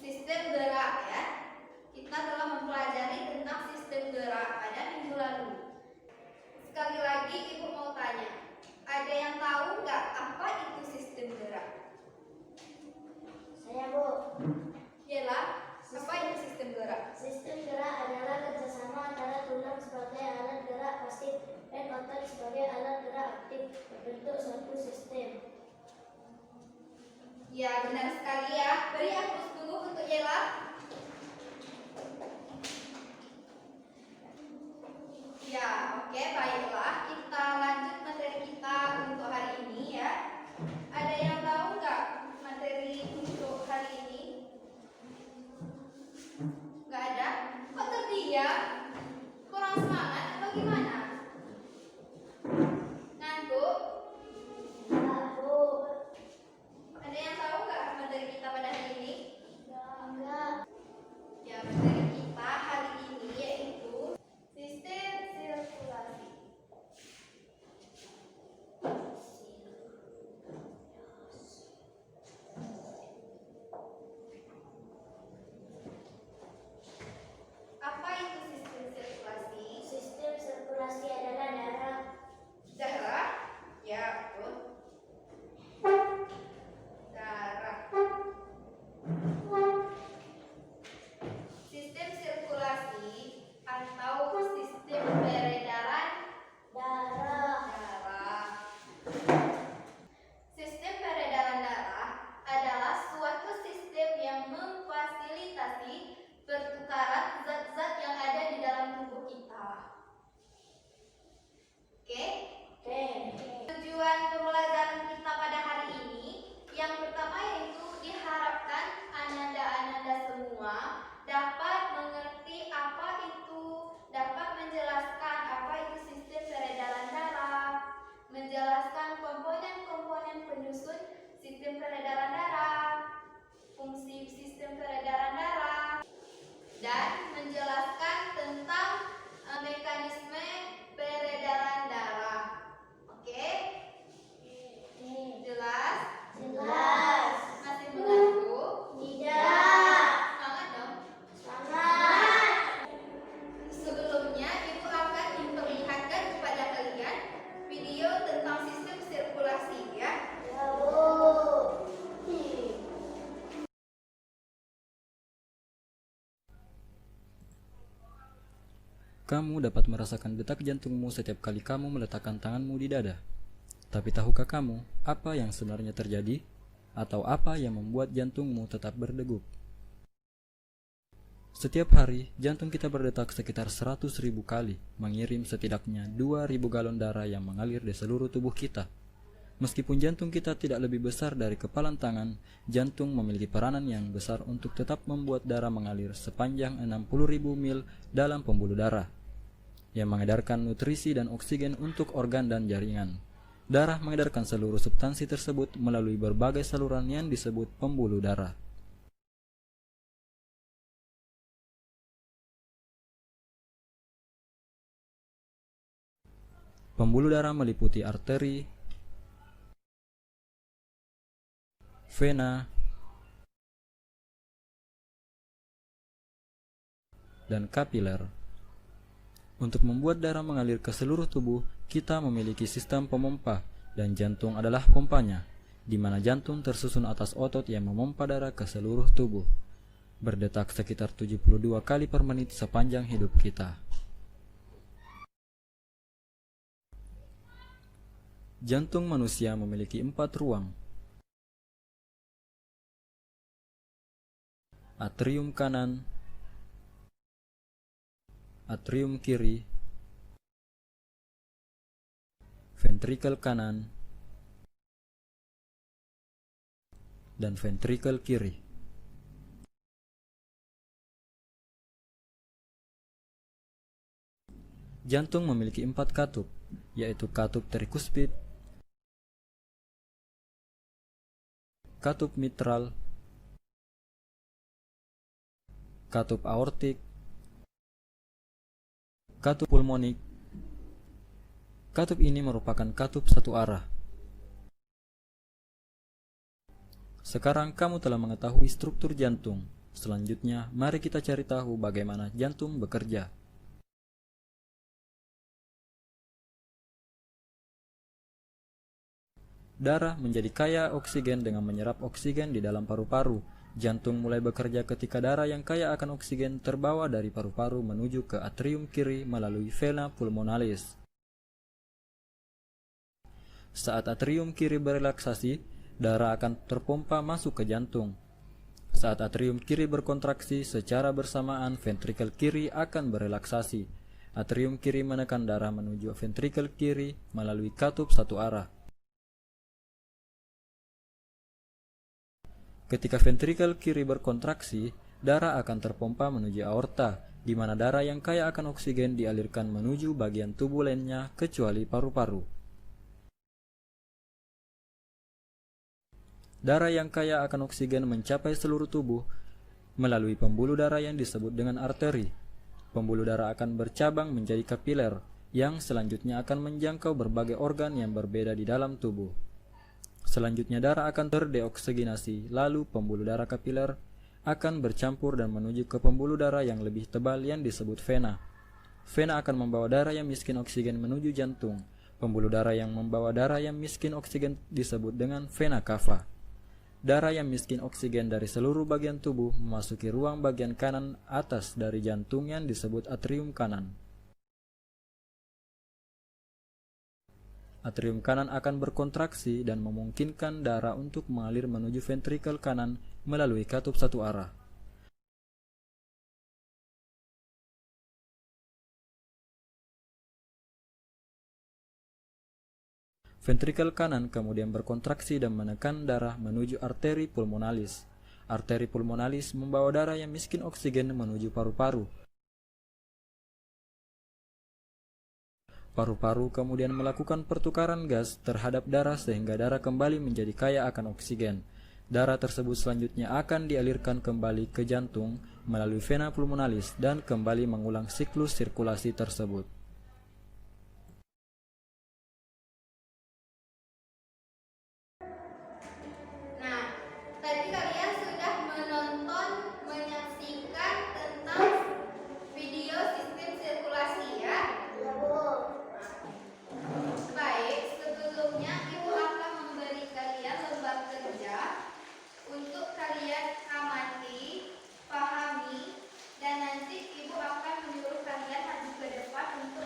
Sistem gerak ya. Kita telah mempelajari tentang sistem gerak pada minggu lalu. Sekali lagi Ibu mau tanya, ada yang tahu nggak apa itu sistem gerak? Saya, Bu. Yalah, apa itu sistem gerak? Sistem gerak adalah kerjasama antara tulang sebagai alat gerak pasif dan otot sebagai alat gerak aktif berbentuk suatu sistem. Ya, benar sekali ya. Beri aplaus dulu untuk Yela. Ya, oke, baiklah. Kita lanjut materi kita untuk hari ini ya. Ada yang tahu nggak materi untuk hari ini? Nggak ada? Kok terdiam? Kurang semangat atau gimana? Ngantuk? Ya, Bu. Ada yang tahu nggak materi kita pada hari ini? Enggak. Ya, materi kita hari ini yaitu sistem sirkulasi. Apa itu sistem sirkulasi? Sistem sirkulasi adalah darah. Darah? Ya, betul. Darah. Sistem sirkulasi atau sistem peredaran Darah. darah. Sistem peredaran darah adalah suatu sistem yang memfasilitasi pertukaran zat-zat yang ada di dalam tubuh kita. Oke? Oke. Tujuan pembelajaran kita pada hari ini yang pertama yaitu diharapkan ananda-ananda semua dapat mengerti apa itu, dapat menjelaskan apa itu sistem peredaran darah, menjelaskan komponen-komponen penyusun sistem peredaran darah, fungsi sistem peredaran darah, dan menjelaskan tentang mekanisme peredaran darah. Oke? Jelas? Jelas. Masih mengantuk? Tidak. Semangat dong. Semangat. Sebelumnya, Ibu akan memperlihatkan kepada kalian video tentang sistem sirkulasi ya. Ya, Bu. Kamu dapat merasakan detak jantungmu setiap kali kamu meletakkan tanganmu di dada. Tapi tahukah kamu apa yang sebenarnya terjadi? Atau apa yang membuat jantungmu tetap berdegup? Setiap hari, jantung kita berdetak sekitar 100.000 kali, mengirim setidaknya 2.000 galon darah yang mengalir di seluruh tubuh kita. Meskipun jantung kita tidak lebih besar dari kepalan tangan, jantung memiliki peranan yang besar untuk tetap membuat darah mengalir sepanjang 60.000 mil dalam pembuluh darah, yang mengedarkan nutrisi dan oksigen untuk organ dan jaringan. Darah mengedarkan seluruh substansi tersebut melalui berbagai saluran yang disebut pembuluh darah. Pembuluh darah meliputi arteri, vena, dan kapiler. Untuk membuat darah mengalir ke seluruh tubuh, kita memiliki sistem pemompa, dan jantung adalah pompanya, di mana jantung tersusun atas otot yang memompa darah ke seluruh tubuh, berdetak sekitar 72 kali per menit sepanjang hidup kita. Jantung manusia memiliki 4 ruang: atrium kanan, atrium kiri, ventrikel kanan, dan ventrikel kiri. Jantung memiliki 4 katup, yaitu katup trikuspid, katup mitral, katup aortik, katup pulmonik. Katup ini merupakan katup satu arah. Sekarang kamu telah mengetahui struktur jantung. Selanjutnya, mari kita cari tahu bagaimana jantung bekerja. Darah menjadi kaya oksigen dengan menyerap oksigen di dalam paru-paru. Jantung mulai bekerja ketika darah yang kaya akan oksigen terbawa dari paru-paru menuju ke atrium kiri melalui vena pulmonalis. Saat atrium kiri berelaksasi, darah akan terpompa masuk ke jantung. Saat atrium kiri berkontraksi, secara bersamaan ventrikel kiri akan berelaksasi. Atrium kiri menekan darah menuju ventrikel kiri melalui katup satu arah. Ketika ventrikel kiri berkontraksi, darah akan terpompa menuju aorta, di mana darah yang kaya akan oksigen dialirkan menuju bagian tubuh lainnya kecuali paru-paru. Darah yang kaya akan oksigen mencapai seluruh tubuh melalui pembuluh darah yang disebut dengan arteri. Pembuluh darah akan bercabang menjadi kapiler, yang selanjutnya akan menjangkau berbagai organ yang berbeda di dalam tubuh. Selanjutnya darah akan terdeoksigenasi, lalu pembuluh darah kapiler akan bercampur dan menuju ke pembuluh darah yang lebih tebal yang disebut vena. Vena akan membawa darah yang miskin oksigen menuju jantung. Pembuluh darah yang membawa darah yang miskin oksigen disebut dengan vena cava. Darah yang miskin oksigen dari seluruh bagian tubuh memasuki ruang bagian kanan atas dari jantung yang disebut atrium kanan. Atrium kanan akan berkontraksi dan memungkinkan darah untuk mengalir menuju ventrikel kanan melalui katup satu arah. Ventrikel kanan kemudian berkontraksi dan menekan darah menuju arteri pulmonalis. Arteri pulmonalis membawa darah yang miskin oksigen menuju paru-paru. Paru-paru kemudian melakukan pertukaran gas terhadap darah sehingga darah kembali menjadi kaya akan oksigen. Darah tersebut selanjutnya akan dialirkan kembali ke jantung melalui vena pulmonalis dan kembali mengulang siklus sirkulasi tersebut. Nah, tadi kalian sudah menyaksikan tentang video sistem sirkulasi ya. Ya, Bu. Baik, sebelumnya Ibu akan memberi kalian lembar kerja untuk kalian amati, pahami, dan nanti Ibu akan menyuruh kalian maju ke depan untuk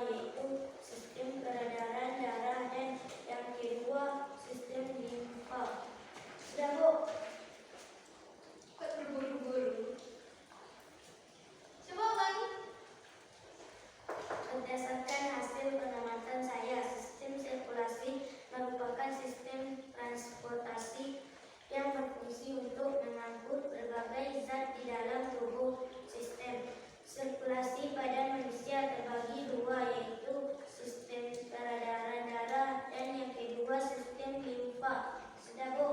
yaitu sistem peredaran darah dan yang kedua sistem limfa. Sudah Bu? Kok terburu-buru? Coba ulangi. Berdasarkan hasil pengamatan saya, sistem sirkulasi merupakan sistem transportasi yang berfungsi untuk mengangkut berbagai zat di dalam tubuh. Sistem sirkulasi pada manusia terbagi dua, yaitu sistem peredaran darah dan yang kedua sistem limfa. Sudah Bu?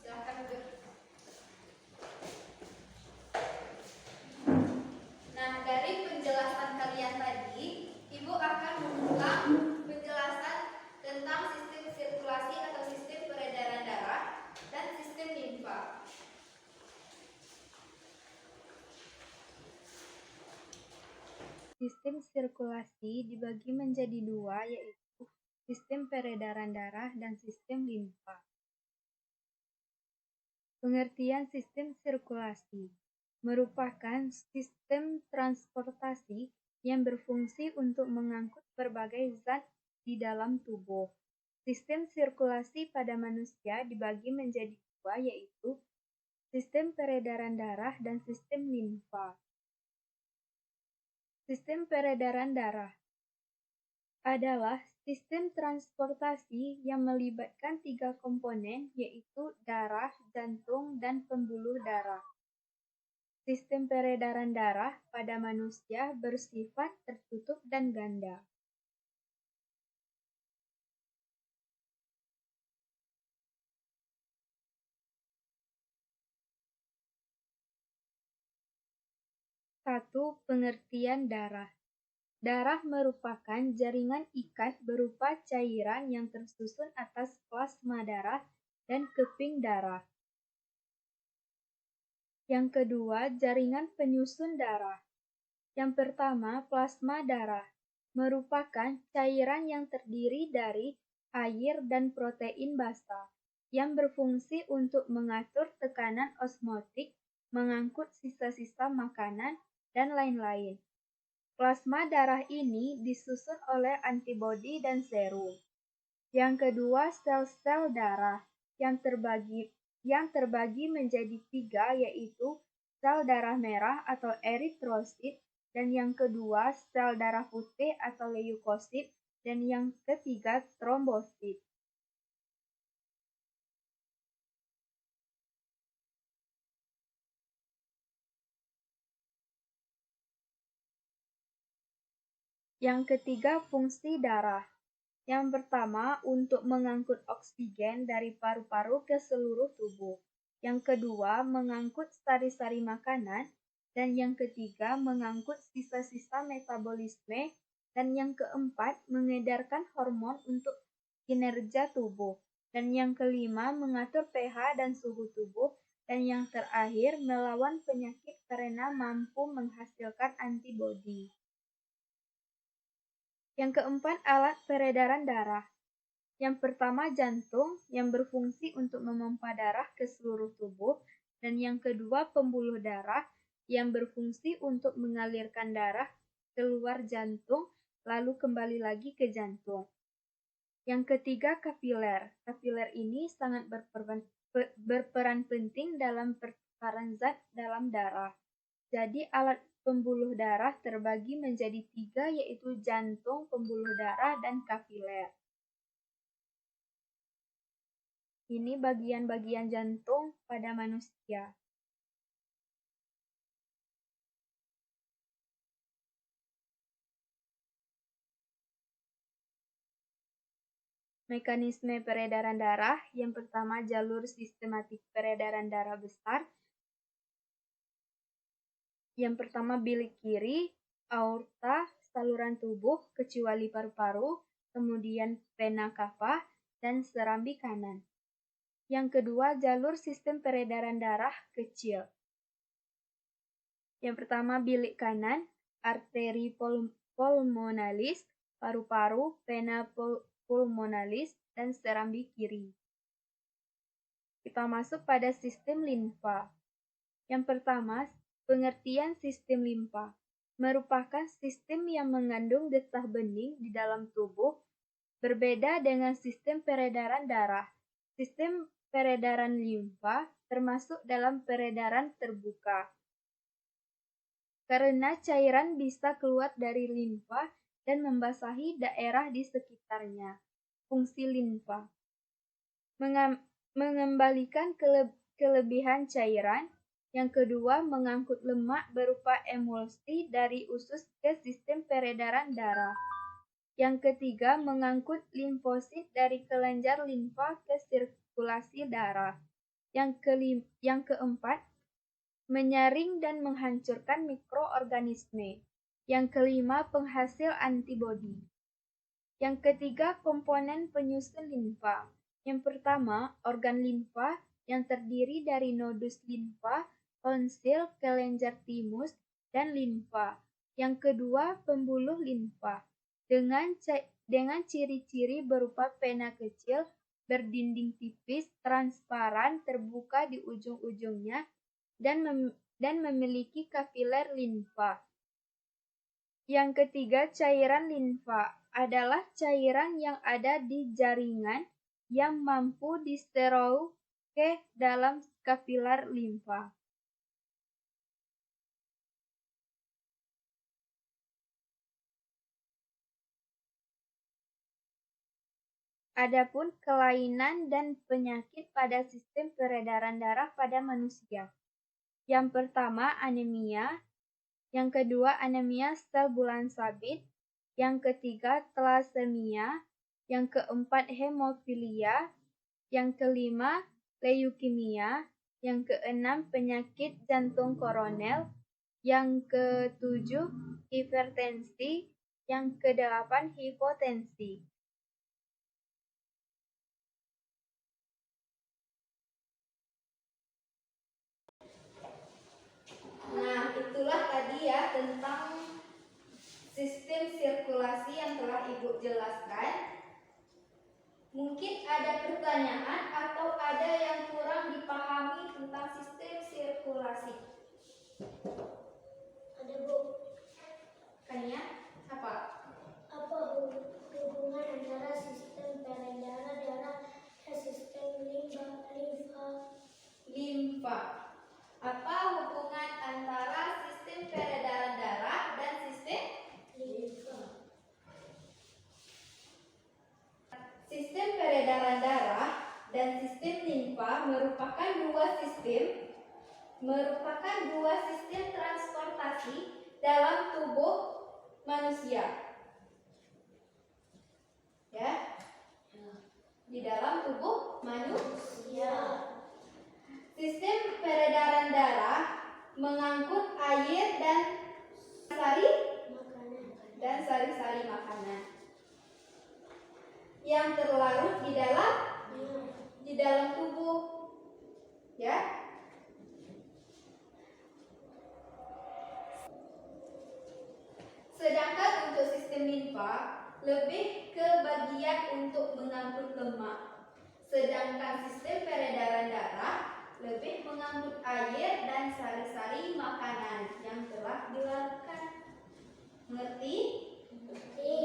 Silahkan Bu. Nah, dari penjelasan kalian tadi, Ibu akan mengulang penjelasan tentang sistem sirkulasi atau sistem peredaran darah dan sistem limfa. Sistem sirkulasi dibagi menjadi dua, yaitu sistem peredaran darah dan sistem limfa. Pengertian sistem sirkulasi merupakan sistem transportasi yang berfungsi untuk mengangkut berbagai zat di dalam tubuh. Sistem sirkulasi pada manusia dibagi menjadi dua, yaitu sistem peredaran darah dan sistem limfa. Sistem peredaran darah adalah sistem transportasi yang melibatkan tiga komponen, yaitu darah, jantung, dan pembuluh darah. Sistem peredaran darah pada manusia bersifat tertutup dan ganda. Satu, pengertian darah. Darah merupakan jaringan ikat berupa cairan yang tersusun atas plasma darah dan keping darah. Yang kedua, jaringan penyusun darah. Yang pertama, plasma darah merupakan cairan yang terdiri dari air dan protein basa yang berfungsi untuk mengatur tekanan osmotik, mengangkut sisa-sisa makanan, dan lain-lain. Plasma darah ini disusun oleh antibodi dan serum. Yang kedua, sel-sel darah yang terbagi menjadi tiga, yaitu sel darah merah atau eritrosit, dan yang kedua sel darah putih atau leukosit, dan yang ketiga trombosit. Yang ketiga, fungsi darah. Yang pertama, untuk mengangkut oksigen dari paru-paru ke seluruh tubuh. Yang kedua, mengangkut sari-sari makanan. Dan yang ketiga, mengangkut sisa-sisa metabolisme. Dan yang keempat, mengedarkan hormon untuk kinerja tubuh. Dan yang kelima, mengatur pH dan suhu tubuh. Dan yang terakhir, melawan penyakit karena mampu menghasilkan antibodi. Yang keempat, alat peredaran darah. Yang pertama, jantung yang berfungsi untuk memompa darah ke seluruh tubuh, dan yang kedua, pembuluh darah yang berfungsi untuk mengalirkan darah keluar jantung lalu kembali lagi ke jantung. Yang ketiga, kapiler. Kapiler ini sangat berperan penting dalam pertukaran zat dalam darah. Jadi alat pembuluh darah terbagi menjadi tiga, yaitu jantung, pembuluh darah, dan kapiler. Ini bagian-bagian jantung pada manusia. Mekanisme peredaran darah, yang pertama jalur sistematik peredaran darah besar. Yang pertama bilik kiri, aorta, saluran tubuh kecuali paru-paru, kemudian vena cava, dan serambi kanan. Yang kedua, jalur sistem peredaran darah kecil. Yang pertama bilik kanan, arteri pulmonalis, paru-paru, vena pulmonalis, dan serambi kiri. Kita masuk pada sistem limfa. Yang pertama, pengertian sistem limfa merupakan sistem yang mengandung getah bening di dalam tubuh, berbeda dengan sistem peredaran darah. Sistem peredaran limfa termasuk dalam peredaran terbuka. Karena cairan bisa keluar dari limfa dan membasahi daerah di sekitarnya. Fungsi limfa mengembalikan kelebihan cairan. Yang kedua, mengangkut lemak berupa emulsi dari usus ke sistem peredaran darah. Yang ketiga, mengangkut limfosit dari kelenjar limfa ke sirkulasi darah. Yang keempat, menyaring dan menghancurkan mikroorganisme. Yang kelima, penghasil antibodi. Yang ketiga, komponen penyusun limfa. Yang pertama, organ limfa yang terdiri dari nodus limfa, tonsil, kelenjar timus, dan limfa. Yang kedua, pembuluh limfa dengan ciri-ciri berupa pena kecil, berdinding tipis, transparan, terbuka di ujung-ujungnya, dan memiliki kapiler limfa. Yang ketiga, cairan limfa adalah cairan yang ada di jaringan yang mampu disterol ke dalam kapiler limfa. Adapun kelainan dan penyakit pada sistem peredaran darah pada manusia. Yang pertama, anemia. Yang kedua, anemia sel bulan sabit. Yang ketiga, thalassemia. Yang keempat, hemofilia. Yang kelima, leukemia. Yang keenam, penyakit jantung koroner. Yang ketujuh, hipertensi. Yang kedelapan, hipotensi. Nah, itulah tadi ya tentang sistem sirkulasi yang telah Ibu jelaskan. Mungkin ada pertanyaan atau ada yang kurang dipahami tentang sistem sirkulasi. Ada, Bu. Kania, apa? Apa hubungan antara sistem peredaran darah dan sistem limfa? Limfa. Apa hubungan antara sistem peredaran darah dan sistem Limfa. Sistem peredaran darah dan sistem limfa merupakan dua sistem transportasi dalam tubuh manusia. Ya. Di dalam tubuh manusia. Sistem peredaran darah mengangkut air dan sari-sari makanan yang terlarut di dalam tubuh, ya. Sedangkan untuk sistem limfa lebih ke bagian untuk mengangkut lemak. Sedangkan sistem peredaran darah lebih mengangkut air dan sari-sari makanan yang telah dilarutkan. Mengerti? Mengerti.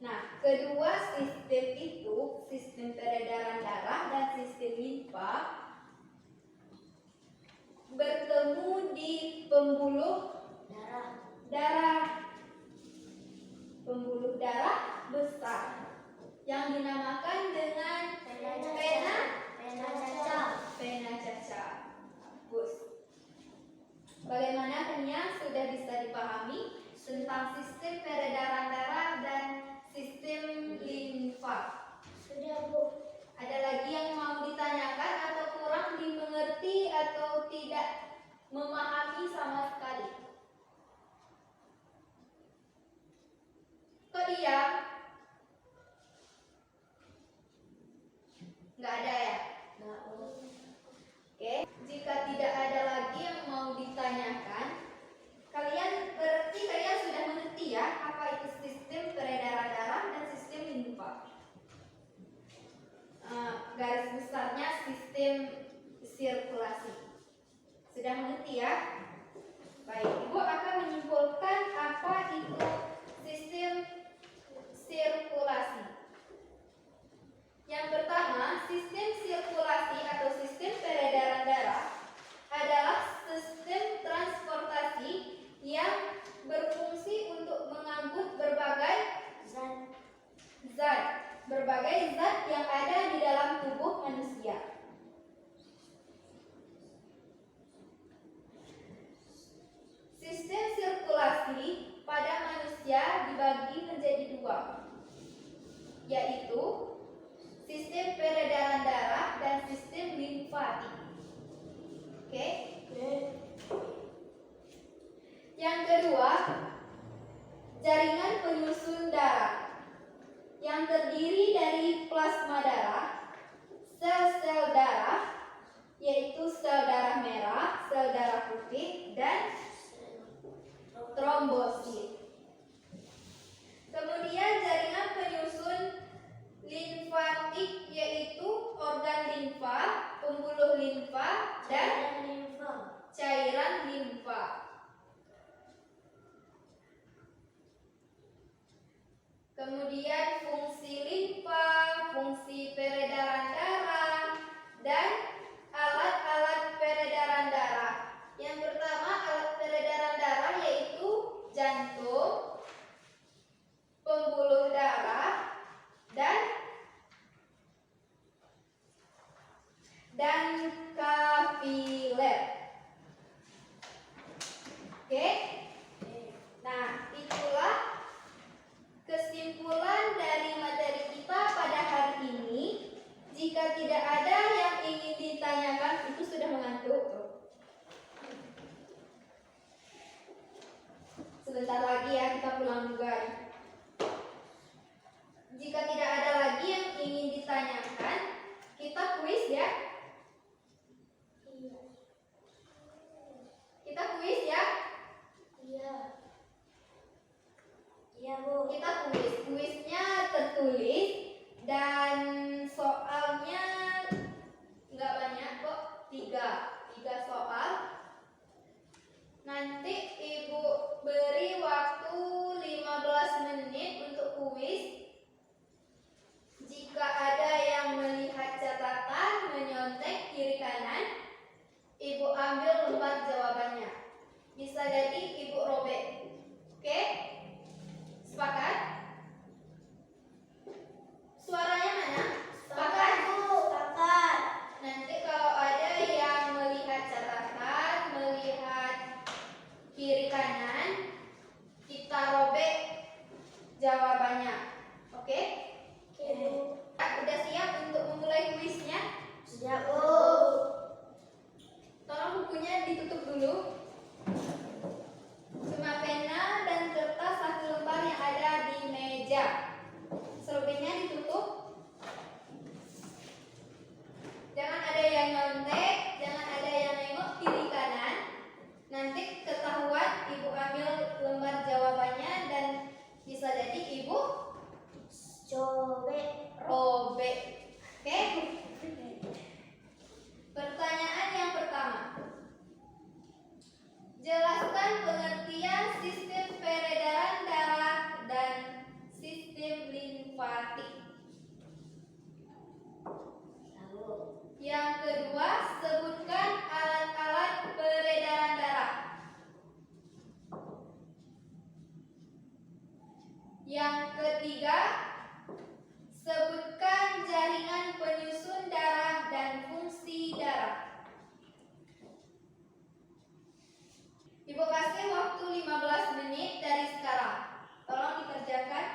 Nah, kedua sistem itu, sistem peredaran darah dan sistem limfa, bertemu di pembuluh darah. Pembuluh darah besar yang dinamakan dengan pena caca. Bagus. Bagaimana Kenia sudah bisa dipahami tentang sistem peredaran darah dan sistem limfa? Sudah, Bu. Ada lagi yang mau ditanyakan atau kurang dimengerti atau tidak memahami sama sekali? Kok diam? Nggak ada ya? Oke, jika tidak ada lagi yang mau ditanyakan, berarti kalian sudah mengerti ya apa itu sistem peredaran darah dan sistem limfa. Garis besarnya sistem sirkulasi. Sudah mengerti ya? Sebentar lagi ya kita pulang juga. Jika tidak ada lagi yang ingin ditanyakan, kita kuis ya. Iya. Kita kuis ya. Iya. Iya, Bu. Kita kuis. Kuisnya tertulis dan soalnya nggak banyak kok, tiga soal. Nanti Ibu beri waktu 15 menit untuk kuis. Jika ada yang melihat catatan menyontek kiri kanan, Ibu ambil lembar jawabannya. Bisa jadi Ibu robek. Oke? Sepakat? Suaranya mana? Sepakat? Sepakat. Nanti kalau ada yang melihat catatan, melihat kiri kanan, kita robek jawabannya. Oke? Oke, Bu. Udah siap untuk memulai kuisnya? Siap, Bu. Tolong bukunya ditutup dulu. Cuma pena dan kertas satu lembar yang ada di meja. Selebihnya ditutup. Jangan ada yang nyontek, jangan ada yang nengok kiri kanan. Nanti ketahuan Ibu ambil lembar jawabannya dan bisa jadi Ibu robek. Oke? Pertanyaan yang pertama. Jelaskan pengertian sistem peredaran darah dan sistem limfatik. Yang kedua, sebutkan alat-alat peredaran darah. Yang ketiga, sebutkan jaringan penyusun darah dan fungsi darah. Ibu kasih waktu 15 menit dari sekarang. Tolong dikerjakan.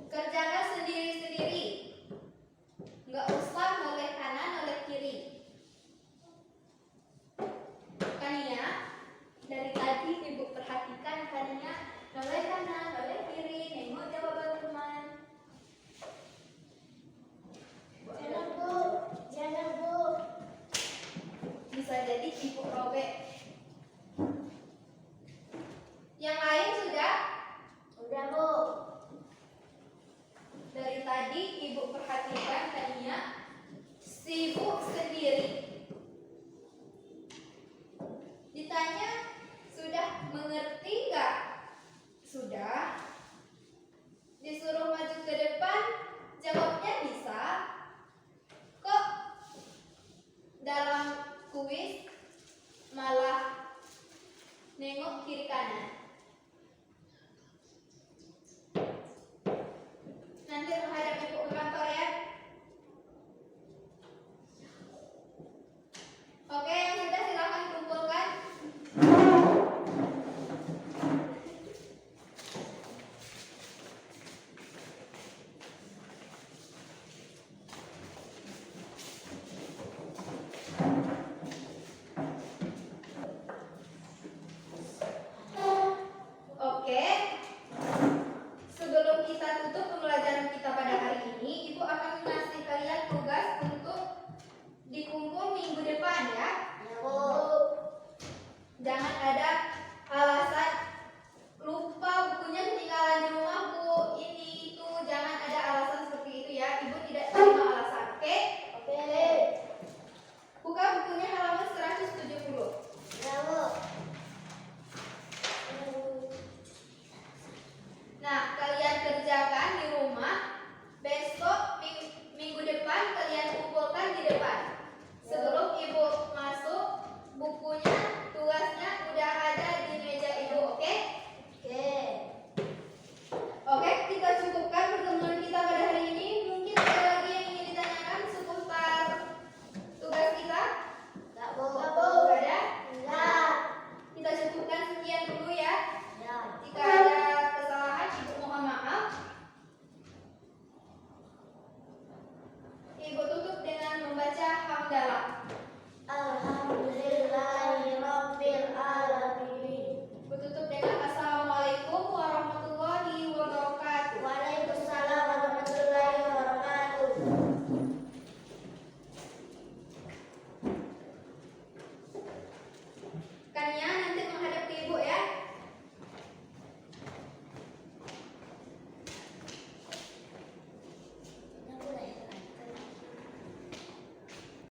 Kerjakan sendiri-sendiri. Nggak usah noleh kanan, noleh kiri. Kania, dari tadi Ibu perhatikan Kania noleh kanan, noleh kiri, nengok jawaban teman. Jangan, Bu. Jangan, Bu. Bisa jadi Ibu robek. Yang lain sudah? Udah, Bu. Dari tadi Ibu perhatikan Kania sibuk sendiri. Ditanya, sudah mengerti nggak? Sudah. Disuruh maju ke depan, jawabnya bisa. Kok dalam kuis